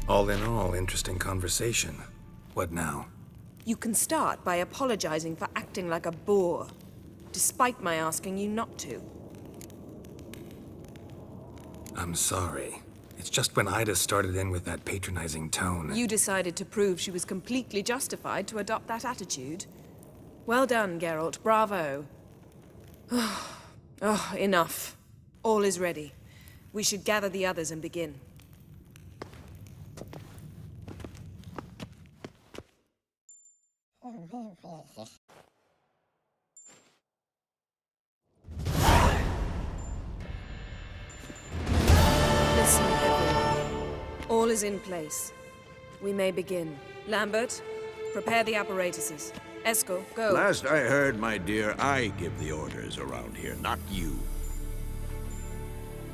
All in all, interesting conversation. What now? You can start by apologizing for acting like a boor, despite my asking you not to. I'm sorry. It's just when Ida started in with that patronizing tone. You decided to prove she was completely justified to adopt that attitude. Well done, Geralt. Bravo. Oh, enough. All is ready. We should gather the others and begin. Listen, everyone. All is in place. We may begin. Lambert, prepare the apparatuses. Eskel, go. Last I heard, my dear, I give the orders around here, not you.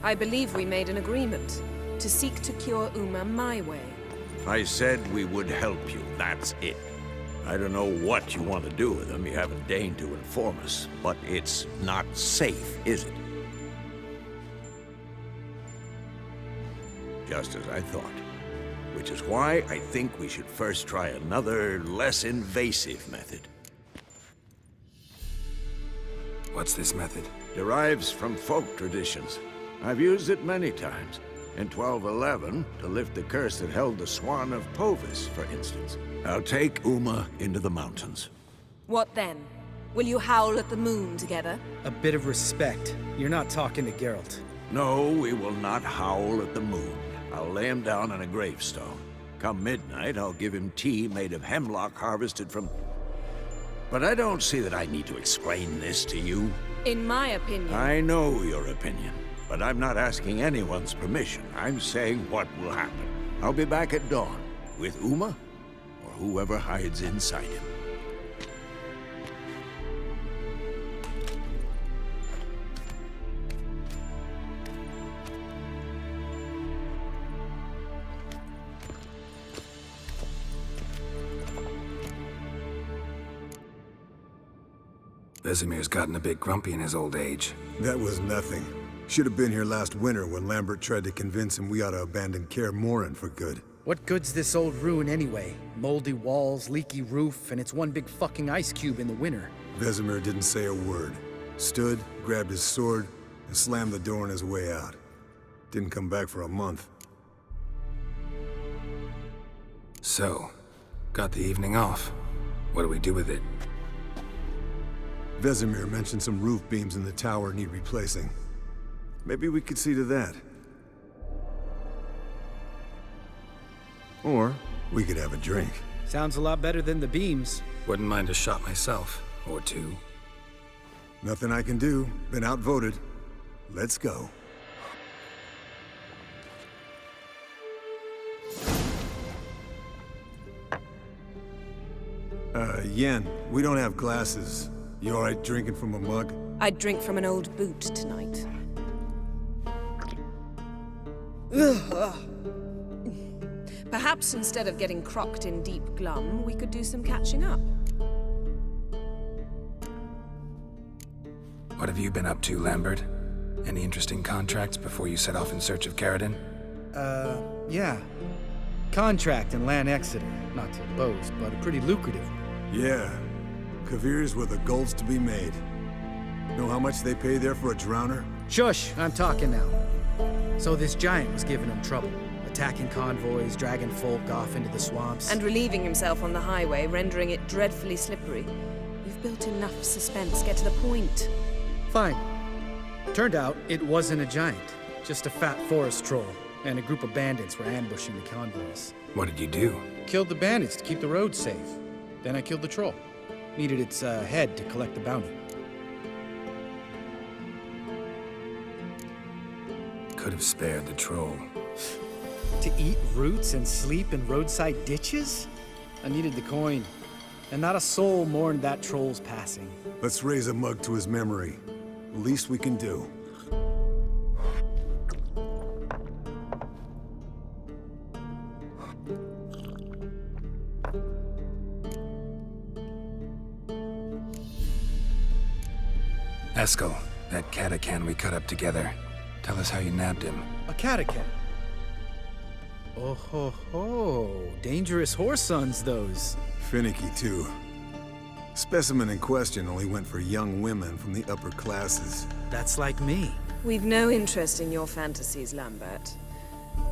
I believe we made an agreement to seek to cure Uma my way. I said we would help you, that's it. I don't know what you want to do with them, you haven't deigned to inform us, but it's not safe, is it? Just as I thought. Which is why I think we should first try another, less invasive method. What's this method? Derives from folk traditions. I've used it many times. In 1211, to lift the curse that held the Swan of Povis, for instance. I'll take Uma into the mountains. What then? Will you howl at the moon together? A bit of respect. You're not talking to Geralt. No, we will not howl at the moon. I'll lay him down on a gravestone. Come midnight, I'll give him tea made of hemlock harvested from... But I don't see that I need to explain this to you. In my opinion... I know your opinion, but I'm not asking anyone's permission. I'm saying what will happen. I'll be back at dawn, with Uma, or whoever hides inside him. Vesemir's gotten a bit grumpy in his old age. That was nothing. Should have been here last winter when Lambert tried to convince him we ought to abandon Kaer Morhen for good. What good's this old ruin anyway? Moldy walls, leaky roof, and it's one big fucking ice cube in the winter. Vesemir didn't say a word. Stood, grabbed his sword, and slammed the door on his way out. Didn't come back for a month. So, got the evening off. What do we do with it? Vesemir mentioned some roof beams in the tower need replacing. Maybe we could see to that. Or we could have a drink. Sounds a lot better than the beams. Wouldn't mind a shot myself, or two. Nothing I can do. Been outvoted. Let's go. Yen, we don't have glasses. You alright drinking from a mug? I'd drink from an old boot tonight. Perhaps instead of getting crocked in deep glum, we could do some catching up. What have you been up to, Lambert? Any interesting contracts before you set off in search of Caridin? Yeah. Contract in Lan Exeter. Not to boast, but a pretty lucrative one. Yeah. Kavir's where the gold's to be made. Know how much they pay there for a drowner? Shush, I'm talking now. So this giant was giving him trouble. Attacking convoys, dragging folk off into the swamps. And relieving himself on the highway, rendering it dreadfully slippery. You've built enough suspense. Get to the point. Fine. Turned out it wasn't a giant. Just a fat forest troll. And a group of bandits were ambushing the convoys. What did you do? Killed the bandits to keep the roads safe. Then I killed the troll. Needed its head to collect the bounty. Could have spared the troll. To eat roots and sleep in roadside ditches? I needed the coin. And not a soul mourned that troll's passing. Let's raise a mug to his memory. Least we can do. Eskel, that Catacan we cut up together. Tell us how you nabbed him. A catechin. Oh ho ho. Dangerous horse sons, those. Finicky, too. Specimen in question only went for young women from the upper classes. That's like me. We've no interest in your fantasies, Lambert.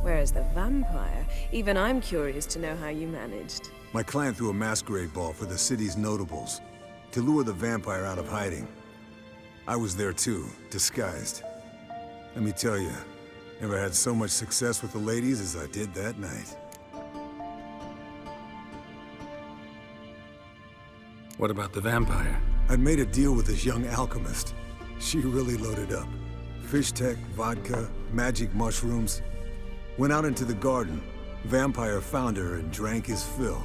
Whereas the vampire, even I'm curious to know how you managed. My clan threw a masquerade ball for the city's notables to lure the vampire out of hiding. I was there too, disguised. Let me tell you, never had so much success with the ladies as I did that night. What about the vampire? I'd made a deal with this young alchemist. She really loaded up. Fish tech, vodka, magic mushrooms. Went out into the garden. Vampire found her and drank his fill.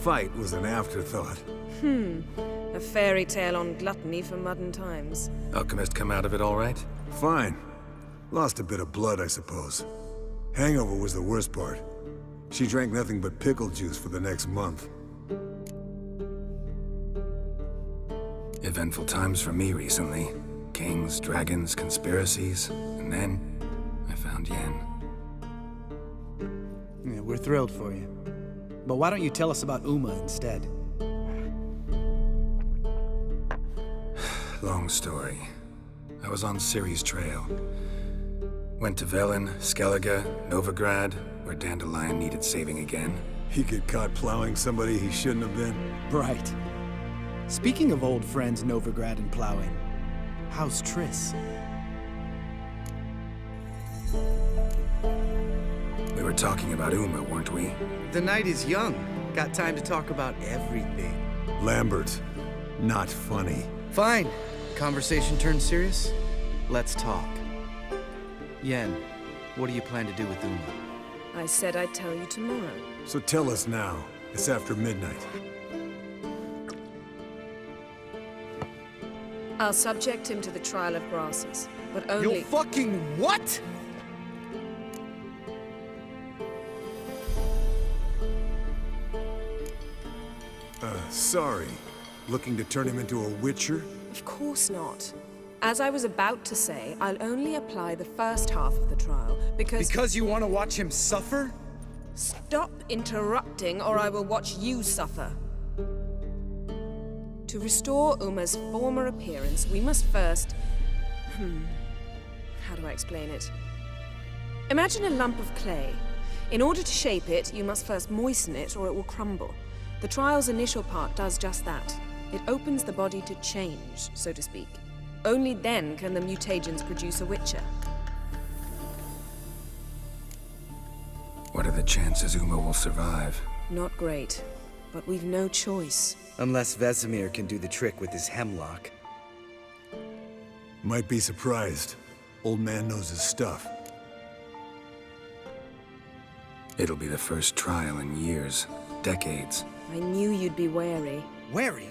Fight was an afterthought. A fairy tale on gluttony for modern times. Alchemist come out of it all right? Fine. Lost a bit of blood, I suppose. Hangover was the worst part. She drank nothing but pickle juice for the next month. Eventful times for me recently. Kings, dragons, conspiracies, and then I found Yen. Yeah, we're thrilled for you. But why don't you tell us about Uma instead? Long story. I was on Ciri's trail. Went to Velen, Skellige, Novigrad, where Dandelion needed saving again. He get caught plowing somebody he shouldn't have been. Right. Speaking of old friends Novigrad and plowing, how's Triss? We were talking about Uma, weren't we? The night is young. Got time to talk about everything. Lambert, not funny. Fine. Conversation turned serious? Let's talk. Yen, what do you plan to do with Uma? I said I'd tell you tomorrow. So tell us now. It's after midnight. I'll subject him to the trial of grasses, but only... You fucking what? Sorry. Looking to turn him into a witcher? Of course not. As I was about to say, I'll only apply the first half of the trial, because... Because you want to watch him suffer? Stop interrupting, or I will watch you suffer. To restore Uma's former appearance, we must first... How do I explain it? Imagine a lump of clay. In order to shape it, you must first moisten it, or it will crumble. The trial's initial part does just that. It opens the body to change, so to speak. Only then can the mutagens produce a witcher. What are the chances Uma will survive? Not great, but we've no choice. Unless Vesemir can do the trick with his hemlock. Might be surprised. Old man knows his stuff. It'll be the first trial in years, decades. I knew you'd be wary. Wary?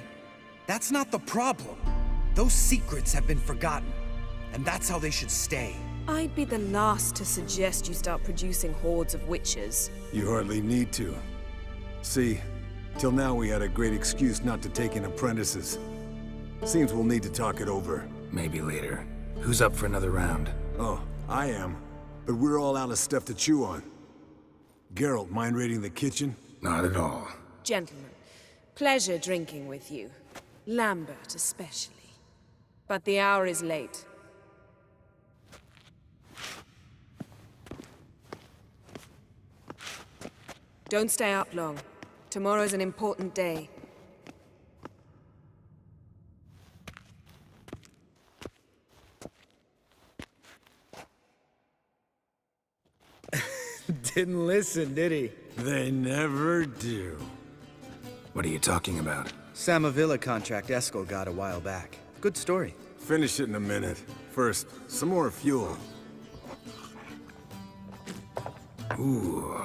That's not the problem. Those secrets have been forgotten. And that's how they should stay. I'd be the last to suggest you start producing hordes of witches. You hardly need to. See, till now we had a great excuse not to take in apprentices. Seems we'll need to talk it over. Maybe later. Who's up for another round? Oh, I am. But we're all out of stuff to chew on. Geralt, mind raiding the kitchen? Not at all. Gentlemen, pleasure drinking with you. Lambert especially. But the hour is late. Don't stay up long. Tomorrow's an important day. Didn't listen, did he? They never do. What are you talking about? Samavilla contract Eskel got a while back. Good story. Finish it in a minute. First, some more fuel. Ooh,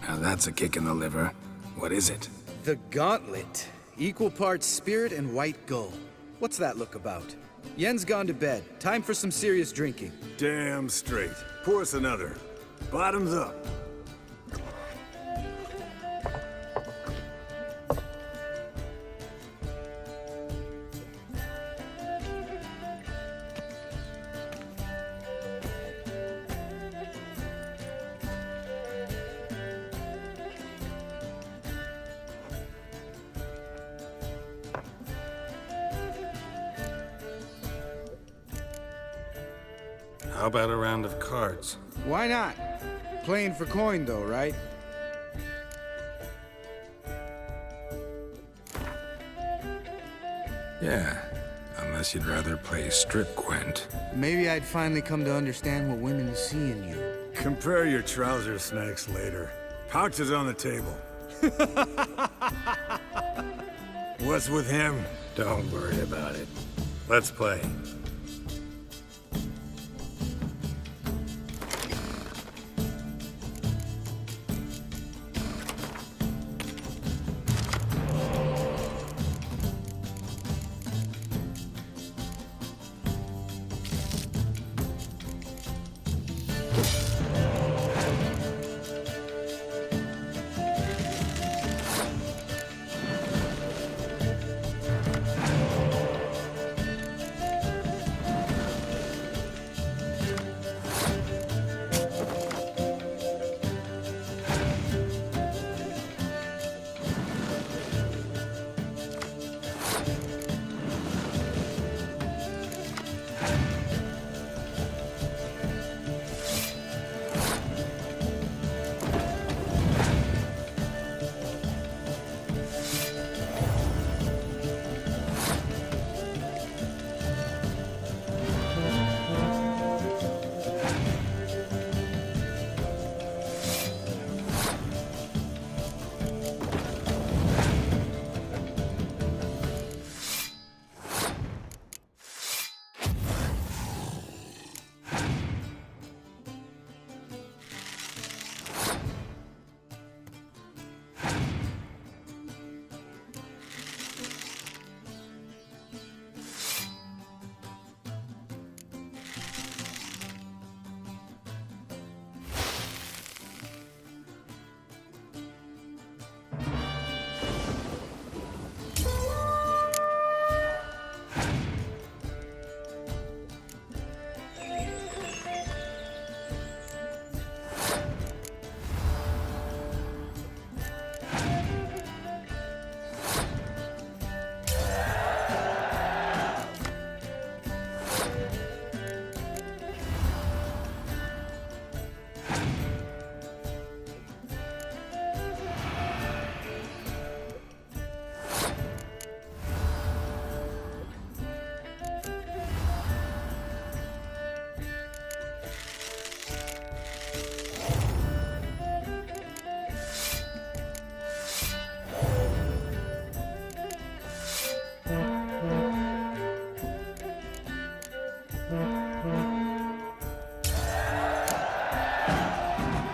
now that's a kick in the liver. What is it? The Gauntlet. Equal parts spirit and white gull. What's that look about? Yen's gone to bed. Time for some serious drinking. Damn straight. Pour us another. Bottoms up. How about a round of cards? Why not? Playing for coin, though, right? Yeah, unless you'd rather play strip Gwent. Maybe I'd finally come to understand what women see in you. Compare your trouser snacks later. Pouch is on the table. What's with him? Don't worry about it. Let's play.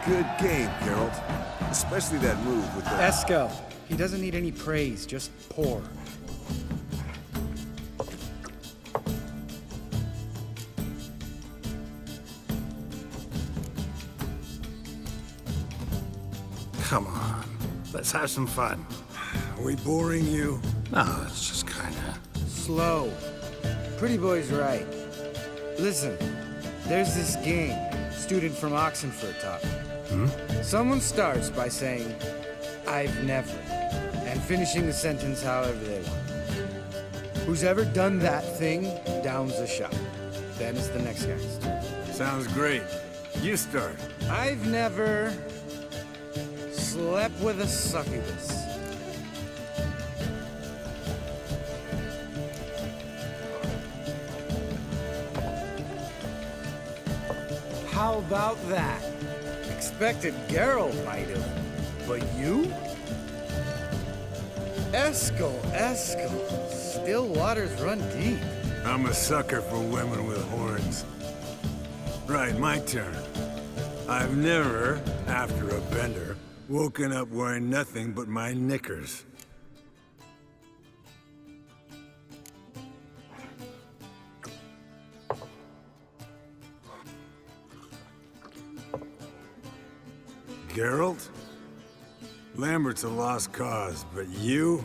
Good game, Geralt. Especially that move with the... Eskel. He doesn't need any praise, just pour. Come on, let's have some fun. Are we boring you? No, it's just kinda... Slow. Pretty boy's right. Listen, there's this game. Student from Oxenford taught me. Someone starts by saying, I've never, and finishing the sentence however they want. Who's ever done that thing downs a shot. Then it's the next guy's turn. Sounds great. You start. I've never slept with a succubus. How about that? Expected Geralt might have, but you? Eskel. Still waters run deep. I'm a sucker for women with horns. Right, my turn. I've never, after a bender, woken up wearing nothing but my knickers. Geralt? Lambert's a lost cause, but you?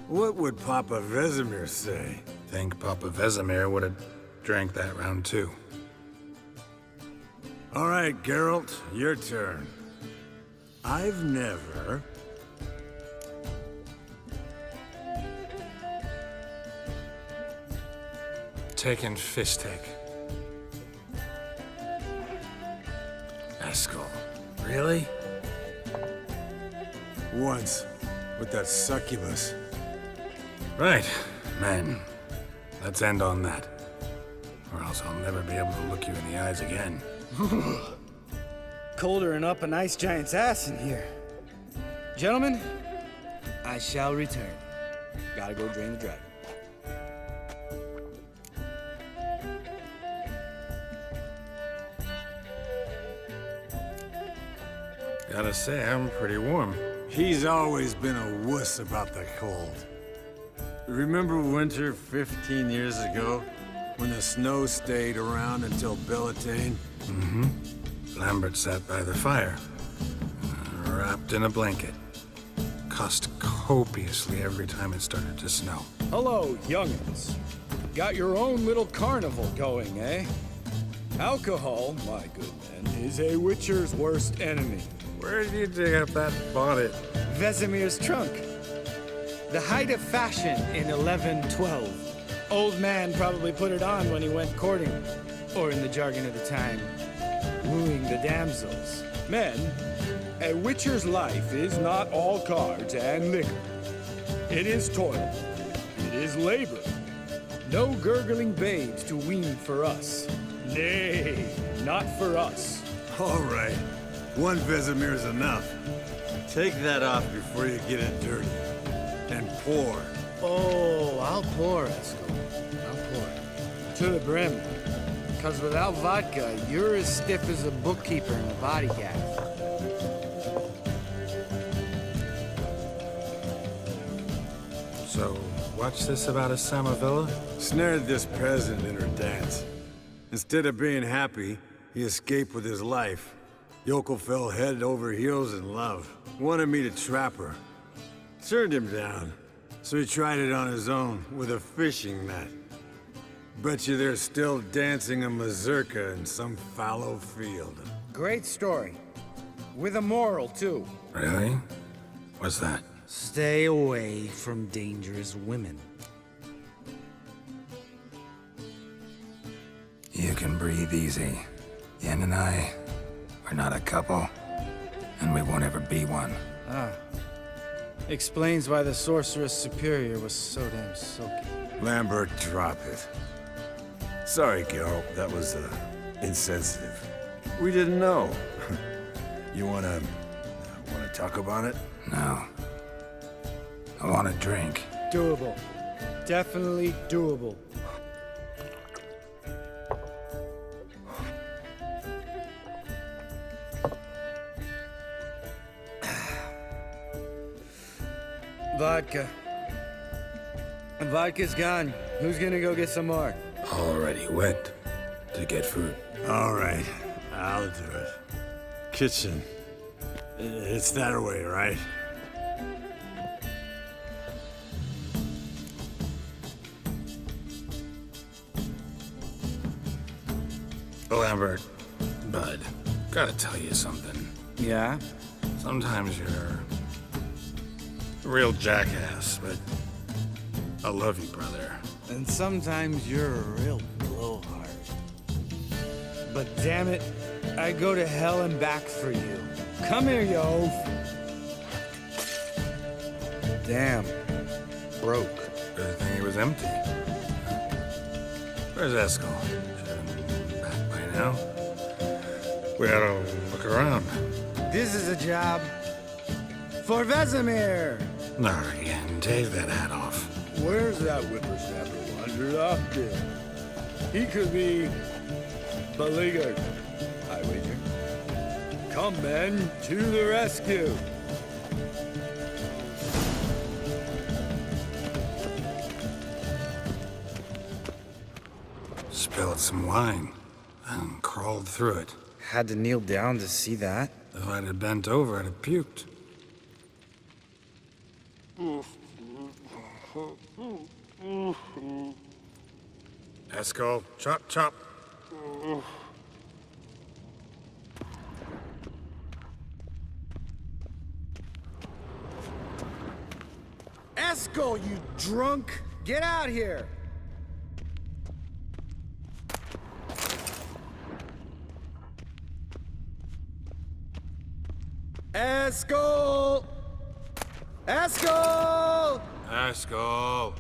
What would Papa Vesemir say? Think Papa Vesemir would have drank that round too. All right, Geralt, your turn. I've never... Taken Fishtech. Eskel. Really? Once, with that succubus. Right, men. Let's end on that. Or else I'll never be able to look you in the eyes again. Colder and up an ice giant's ass in here. Gentlemen, I shall return. Gotta go drain the dragon. Gotta say, I'm pretty warm. He's always been a wuss about the cold. Remember winter 15 years ago? When the snow stayed around until Beltane? Mm-hmm. Lambert sat by the fire, wrapped in a blanket. Cussed copiously every time it started to snow. Hello, youngins. Got your own little carnival going, eh? Alcohol, my good men, is a witcher's worst enemy. Where did you dig up that bonnet? Vesemir's trunk. The height of fashion in 1112. Old man probably put it on when he went courting, or in the jargon of the time, wooing the damsels. Men, a witcher's life is not all cards and liquor. It is toil. It is labor. No gurgling babes to wean for us. Nay, not for us. All right. One Vesemir's enough. Take that off before you get it dirty. And pour. Oh, I'll pour, Eskel. I'll pour. To the brim. Because without vodka, you're as stiff as a bookkeeper in a body gaff. So, what's this about a Samavilla? Snared this peasant in her dance. Instead of being happy, he escaped with his life. Yokel fell head over heels in love. Wanted me to trap her. Turned him down. So he tried it on his own, with a fishing net. Bet you they're still dancing a mazurka in some fallow field. Great story. With a moral, too. Really? What's that? Stay away from dangerous women. You can breathe easy. Yen and I, we're not a couple. And we won't ever be one. Ah. Explains why the Sorceress Superior was so damn silky. Lambert, drop it. Sorry, Geralt, that was, insensitive. We didn't know. You wanna talk about it? No. I want a drink. Doable. Definitely doable. Vodka. Vodka's gone. Who's gonna go get some more? Already went to get food. All right, I'll do it. Kitchen. It's that way, right? Lambert, Bud, gotta tell you something. Yeah? Sometimes you're a real jackass, but I love you, brother. And sometimes you're a real blowhard. But damn it, I go to hell and back for you. Come here, you oaf. Damn. Broke. Good thing it was empty. Where's Eskel? Should have been back by now. We gotta look around. This is a job for Vesemir. Not again. Take that hat off. Where's that whippersnapper wandered off to? He could be beleaguered, I wager. Come, men, to the rescue. Spilled some wine and crawled through it. Had to kneel down to see that. If I'd have bent over, I'd have puked. Eskel, chop, chop. Eskel, you drunk! Get out here! Eskel! Eskel! Eskel!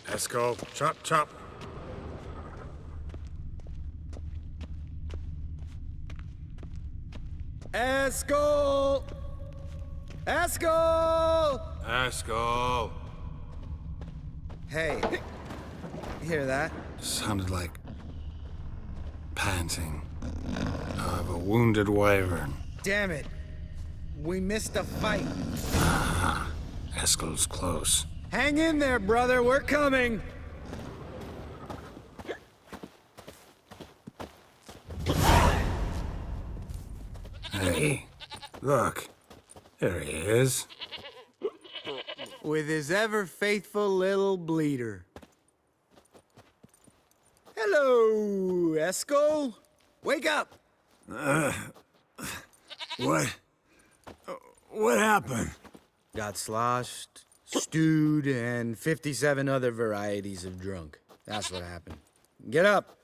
Eskel, chop, chop. Eskel! Eskel! Eskel! Hey, you hear that? Sounded like panting of a wounded wyvern. Damn it. We missed a fight. Eskel's close. Hang in there, brother. We're coming. Hey, look. There he is. With his ever faithful little bleeder. Hello, Eskel. Wake up. What? What happened? Got sloshed, stewed, and 57 other varieties of drunk. That's what happened. Get up.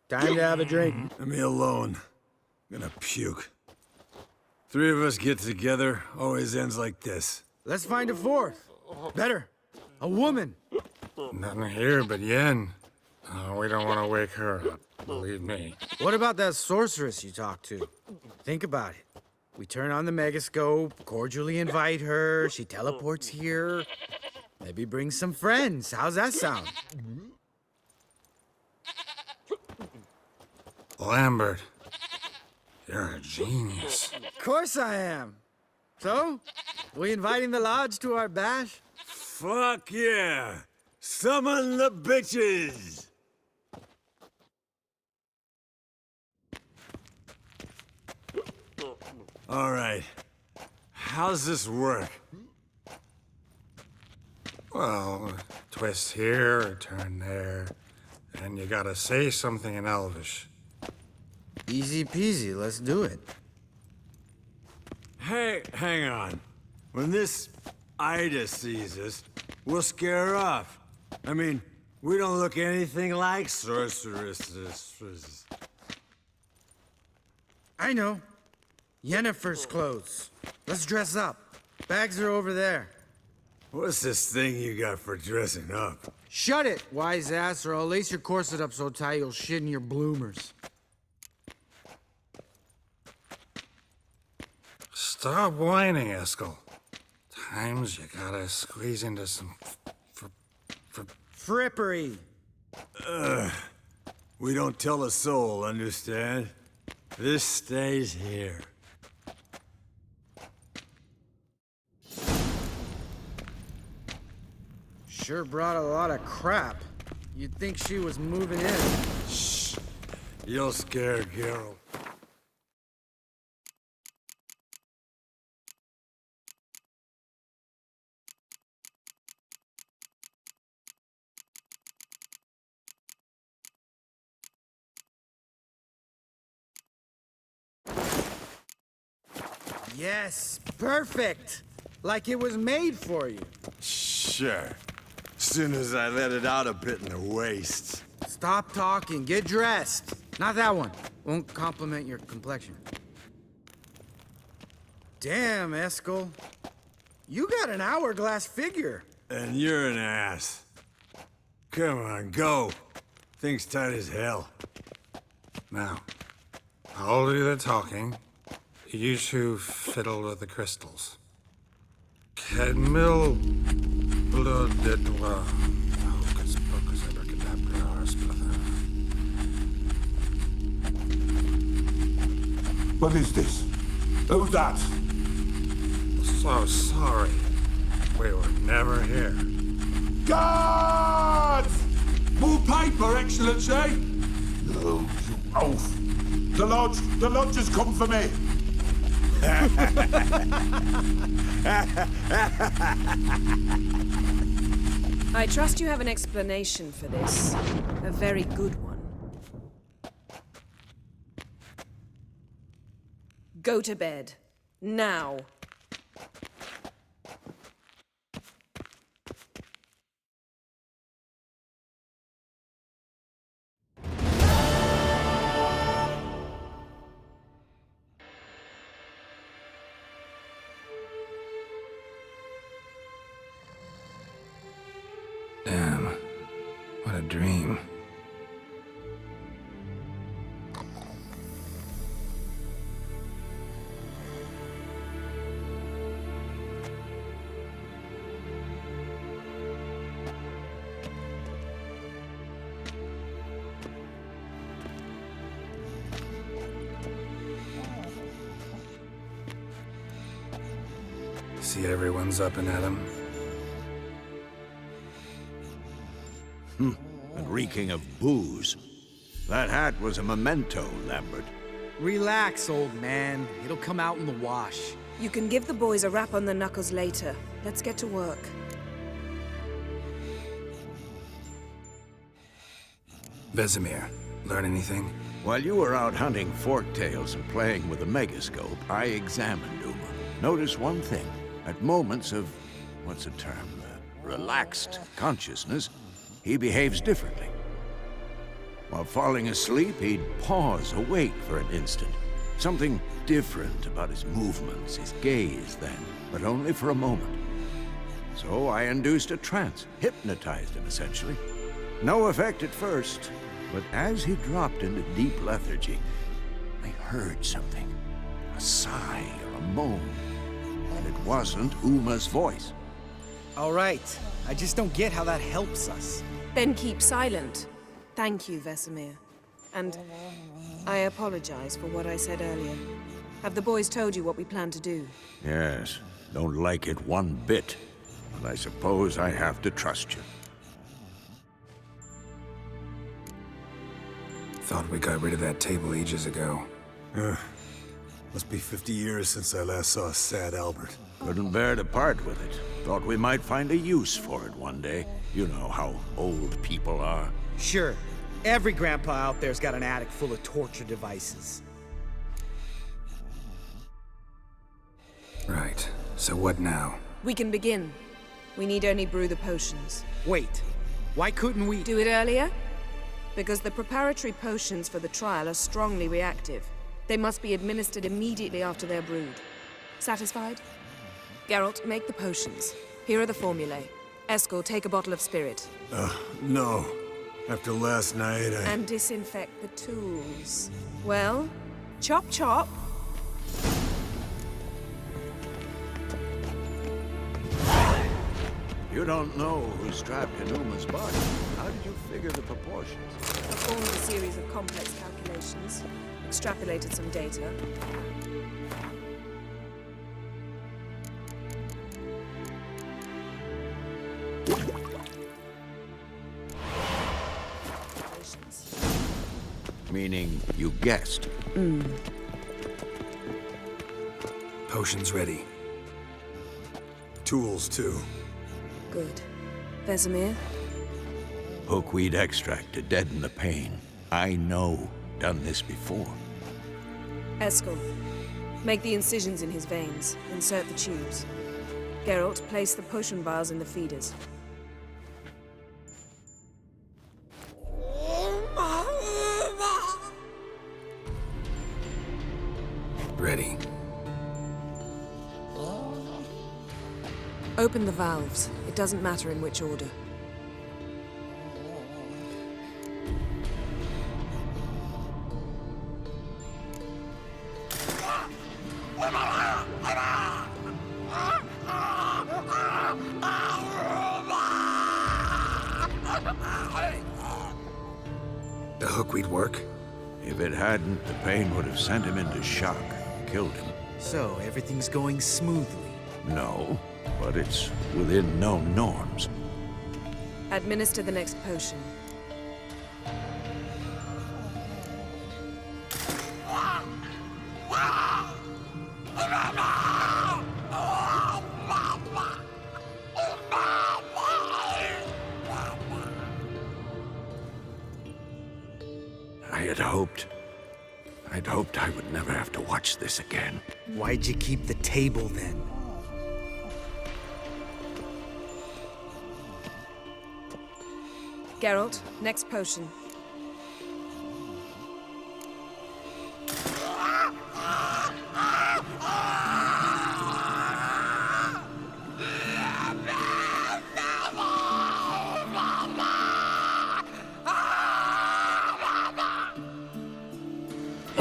Time to have a drink. Leave me alone. I'm gonna puke. Three of us get together, always ends like this. Let's find a fourth. Better. A woman. Nothing here but Yen. We don't want to wake her up, believe me. What about that sorceress you talked to? Think about it. We turn on the megascope, cordially invite her, she teleports here. Maybe bring some friends. How's that sound? Lambert, you're a genius. Of course I am. So, we inviting the lodge to our bash? Fuck yeah! Summon the bitches! All right. How's this work? Well, twist here, or turn there, and you gotta say something in Elvish. Easy peasy, let's do it. Hey, hang on. When this Ida sees us, we'll scare her off. I mean, we don't look anything like sorceresses. I know. Yennefer's clothes. Let's dress up. Bags are over there. What's this thing you got for dressing up? Shut it, wise ass, or I'll lace your corset up so tight you'll shit in your bloomers. Stop whining, Eskel. Times you gotta squeeze into some Frippery. We don't tell a soul, understand? This stays here. Sure brought a lot of crap. You'd think she was moving in. Shh. You'll scare Geralt. Yes, perfect. Like it was made for you. Sure. Soon as I let it out a bit in the waist. Stop talking, get dressed. Not that one. Won't compliment your complexion. Damn, Eskel. You got an hourglass figure. And you're an ass. Come on, go. Thing's tight as hell. Now, I'll do the talking. You two fiddle with the crystals. Cadmil blood de doigt. Hocus pocus abracadabra splather. What is this? Who's that? So sorry. We were never here. Guards! More paper, Excellency! Oh, you oaf! The lodge has come for me! I trust you have an explanation for this. A very good one. Go to bed. Now. Not a dream. See everyone's up and at 'em. And reeking of booze. That hat was a memento, Lambert. Relax, old man. It'll come out in the wash. You can give the boys a rap on the knuckles later. Let's get to work. Vesemir, learn anything? While you were out hunting forktails and playing with a megascope, I examined Uma. Notice one thing. At moments of, what's the term, relaxed consciousness, he behaves differently. While falling asleep, he'd pause awake for an instant. Something different about his movements, his gaze then, but only for a moment. So I induced a trance, hypnotized him essentially. No effect at first, but as he dropped into deep lethargy, I heard something. A sigh or a moan. And it wasn't Uma's voice. All right. I just don't get how that helps us. Then keep silent. Thank you, Vesemir. And I apologize for what I said earlier. Have the boys told you what we plan to do? Yes, don't like it one bit. But I suppose I have to trust you. Thought we got rid of that table ages ago. Must be 50 years since I last saw sad Albert. Couldn't bear to part with it. Thought we might find a use for it one day. You know how old people are. Sure. Every grandpa out there's got an attic full of torture devices. Right. So what now? We can begin. We need only brew the potions. Wait. Why couldn't we... Do it earlier? Because the preparatory potions for the trial are strongly reactive. They must be administered immediately after they're brewed. Satisfied? Geralt, make the potions. Here are the formulae. Eskel, take a bottle of spirit. No. After last night, And disinfect the tools. Well, chop chop. You don't know who's trapped in Uma's body. How did you figure the proportions? Performed a series of complex calculations. Extrapolated some data. Meaning you guessed. Potions ready. tools too. Good. Vesemir? Hookweed extract to deaden the pain. I know. Done this before. Eskel, make the incisions in his veins. Insert the tubes. Geralt, place the potion vials in the feeders. Ready. Open the valves. It doesn't matter in which order. The hookweed work? If it hadn't, the pain would have sent him into shock, killed him. So, everything's going smoothly. No, but it's within known norms. Administer the next potion. I'd hoped I would never have to watch this again. Why'd you keep the table then? Geralt, next potion.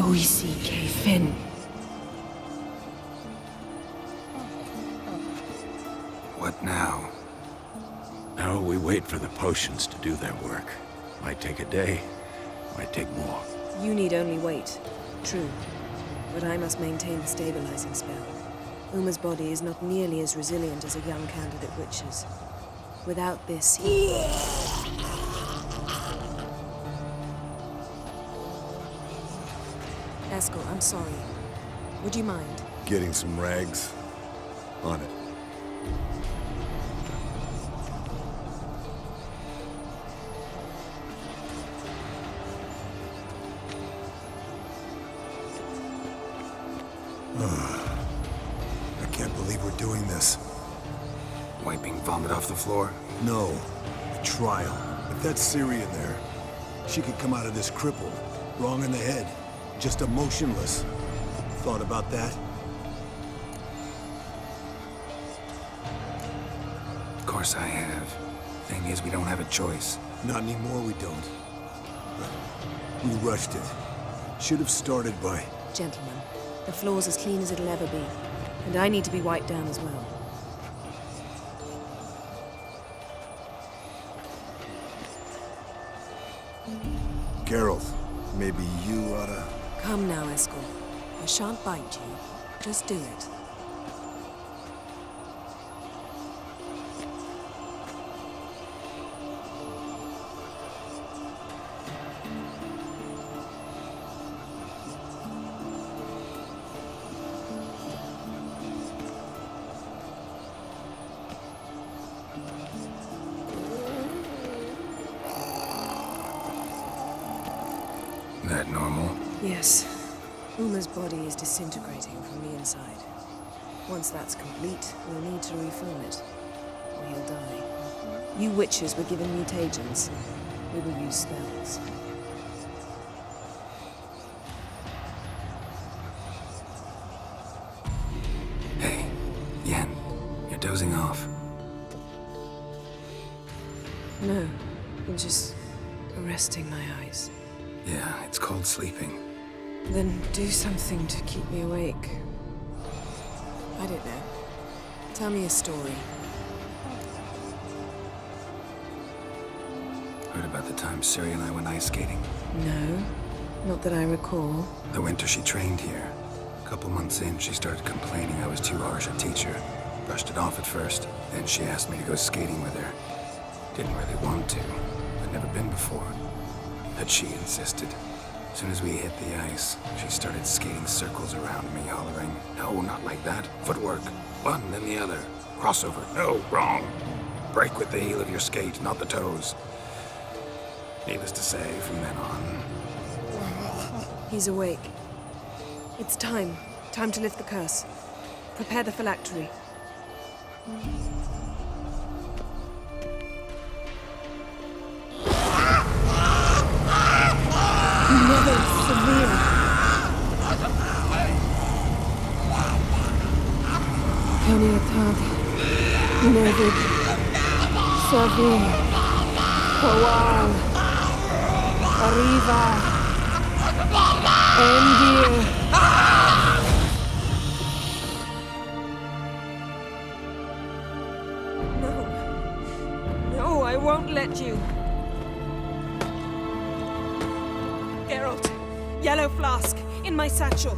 OECK Finn. What now? Now we wait for the potions to do their work. Might take a day, might take more. You need only wait. True. But I must maintain the stabilizing spell. Uma's body is not nearly as resilient as a young candidate witch's. Without this, Eskel, I'm sorry. Would you mind? Getting some rags? On it. I can't believe we're doing this. Wiping vomit off the floor? No. The trial. If that's Syrian there, she could come out of this crippled, wrong in the head, just emotionless. Thought about that? Of course I have. Thing is, we don't have a choice. Not anymore, we don't. But we rushed it. Should have started by... Gentlemen, the floor's as clean as it'll ever be. And I need to be wiped down as well. Geralt, maybe you oughta... Come now, Eskel. I shan't bite you. Just do it. That normal? Yes. Uma's body is disintegrating from the inside. Once that's complete, we'll need to reform it, or he'll die. You witches were given mutagens. We will use spells. Hey, Yen, you're dozing off. No, I'm just resting my eyes. Yeah, it's called sleeping. Then do something to keep me awake. I don't know. Tell me a story. Heard about the time Ciri and I went ice skating? No, not that I recall. The winter she trained here. A couple months in, she started complaining I was too harsh a teacher. Brushed it off at first. Then she asked me to go skating with her. Didn't really want to. I'd never been before. But she insisted. As soon as we hit the ice, she started skating circles around me, hollering, "No, not like that. Footwork. One, then the other. Crossover. No, wrong. Break with the heel of your skate, not the toes." Needless to say, from then on... He's awake. It's time. Time to lift the curse. Prepare the phylactery. Never severe. Peniatad. Nevid. Severe. Kowal. Arriva. Endir. No. No, I won't let you. Geralt, yellow flask, in my satchel.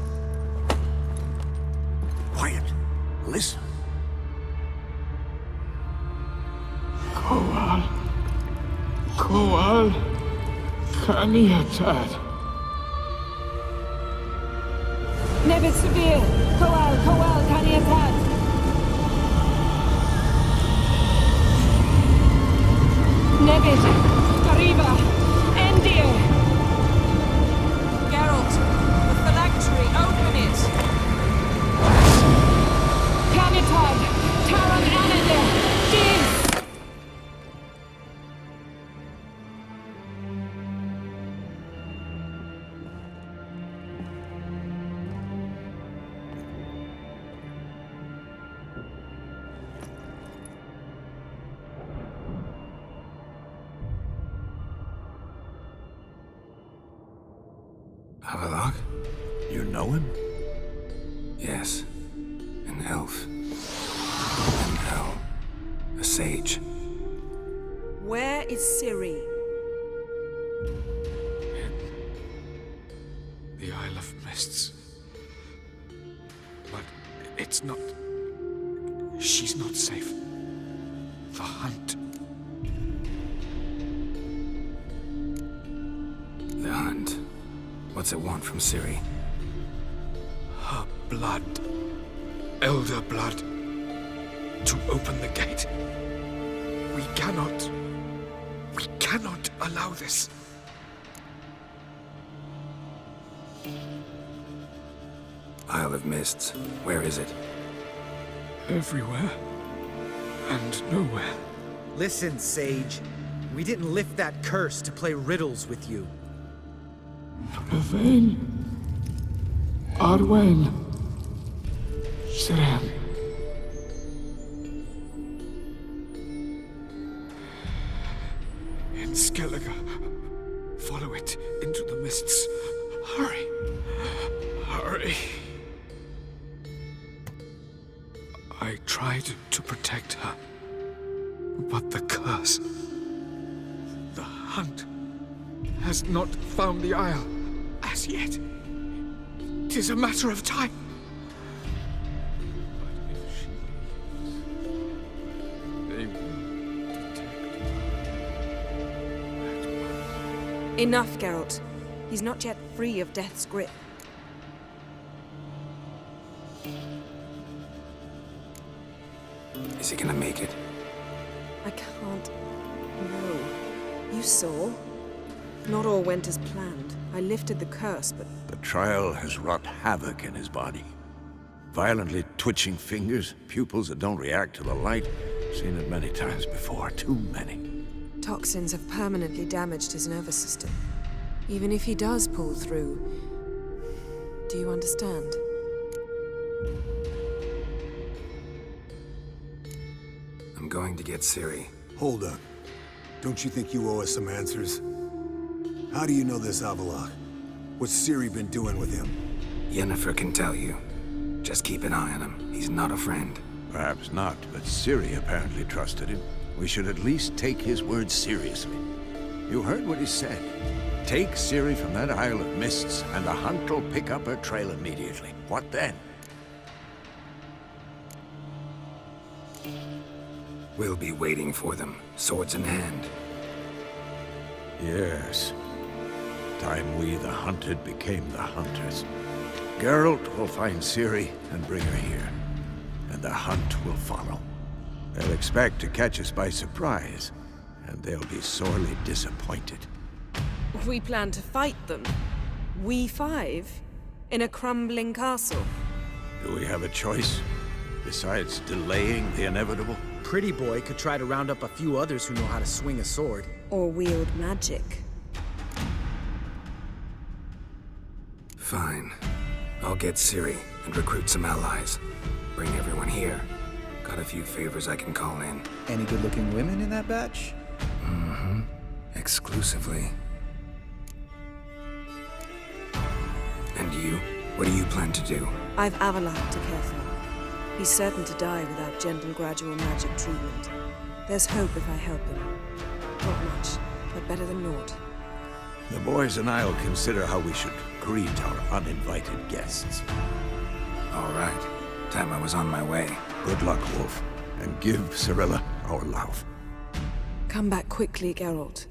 Quiet. Listen. Kowal Kaniatad. Nevid Severe. Kowal Kaniatad. Nevid. Arriba. Endir. Geralt, the phylactery, open it. Kaniatad. Taran Anandir. Div. Avalok? You know him? Yes. An elf. An elf. A sage. Where is Ciri? The Isle of Mists. But it's not... She's not safe. The hunt. The hunt. What's it want from Ciri? Her blood. Elder blood. To open the gate. We cannot allow this. Isle of Mists. Where is it? Everywhere. And nowhere. Listen, Sage. We didn't lift that curse to play riddles with you. Yvain. Arwen. Siren. In Skellige. Follow it into the mists. Hurry. Hurry. I tried to protect her. But the curse... The hunt... has not found the Isle as yet. 'Tis a matter of time. But if she leaves, they will detect her. Enough, Geralt. He's not yet free of death's grip. Is he gonna make it? I can't... No. You saw? Not all went as planned. I lifted the curse, but... The trial has wrought havoc in his body. Violently twitching fingers, pupils that don't react to the light. Seen it many times before, too many. Toxins have permanently damaged his nervous system. Even if he does pull through... Do you understand? I'm going to get Ciri. Hold up. Don't you think you owe us some answers? How do you know this Avalok? What's Ciri been doing with him? Yennefer can tell you. Just keep an eye on him. He's not a friend. Perhaps not, but Ciri apparently trusted him. We should at least take his words seriously. You heard what he said. Take Ciri from that Isle of Mists, and the hunt will pick up her trail immediately. What then? We'll be waiting for them, swords in hand. Yes. Time we, the hunted, became the hunters. Geralt will find Ciri and bring her here. And the hunt will follow. They'll expect to catch us by surprise, and they'll be sorely disappointed. We plan to fight them. We five? In a crumbling castle? Do we have a choice? Besides delaying the inevitable? Pretty Boy could try to round up a few others who know how to swing a sword. Or wield magic? Fine. I'll get Ciri and recruit some allies. Bring everyone here. Got a few favors I can call in. Any good-looking women in that batch? Mm-hmm. Exclusively. And you? What do you plan to do? I've Avalok to care for. He's certain to die without gentle, gradual magic treatment. There's hope if I help him. Not much, but better than naught. The boys and I'll consider how we should greet our uninvited guests. All right. Time I was on my way. Good luck, Wolf, and give Cirilla our love. Come back quickly, Geralt.